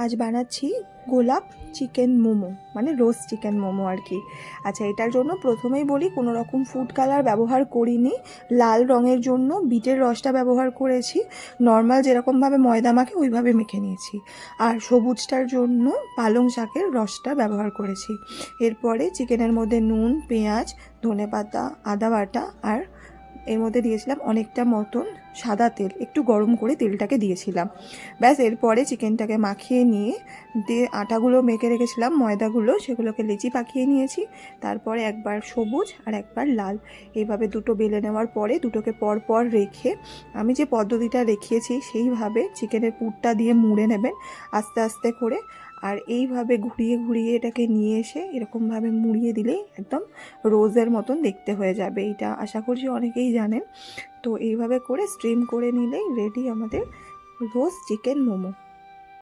আজ বানাচ্ছি গোলাপ চিকেন মোমো, মানে রোস্ট চিকেন মোমো আর কি। আচ্ছা, এটার জন্য প্রথমেই বলি, কোনো রকম ফুড কালার ব্যবহার করিনি। লাল রঙের জন্য বিটের রসটা ব্যবহার করেছি, নর্মাল যেরকমভাবে ময়দা মাখে ওইভাবে মেখে নিয়েছি। আর সবুজটার জন্য পালং শাকের রসটা ব্যবহার করেছি। এরপরে চিকেনের মধ্যে নুন, পেঁয়াজ, ধনেপাতা, আদা বাটা আর এর মধ্যে দিয়েছিলাম অনেকটা মতন সাদা তেল, একটু গরম করে তেলটাকে দিয়েছিলাম। ব্যাস, এরপরে চিকেনটাকে মাখিয়ে নিয়ে দিয়ে আটাগুলো মেখে রেখেছিলাম, ময়দাগুলো, সেগুলোকে লেচি পাকিয়ে নিয়েছি। তারপরে একবার সবুজ আর একবার লাল, এইভাবে দুটো বেলে নেওয়ার পরে দুটোকে পর পর রেখে আমি যে পদ্ধতিটা দেখিয়েছি সেইভাবে চিকেনের পুরটা দিয়ে মুড়ে নেবেন আস্তে আস্তে করে। আর এইভাবে ঘুরিয়ে ঘুরিয়ে এটাকে নিয়ে এসে এরকমভাবে মুড়িয়ে দিলেই একদম রোজের মতন দেখতে হয়ে যাবে। এটা আশা করছি অনেকেই জানেন। তো এইভাবে করে স্ট্রিম করে নিলেই রেডি আমাদের রোস্ট চিকেন মোমো।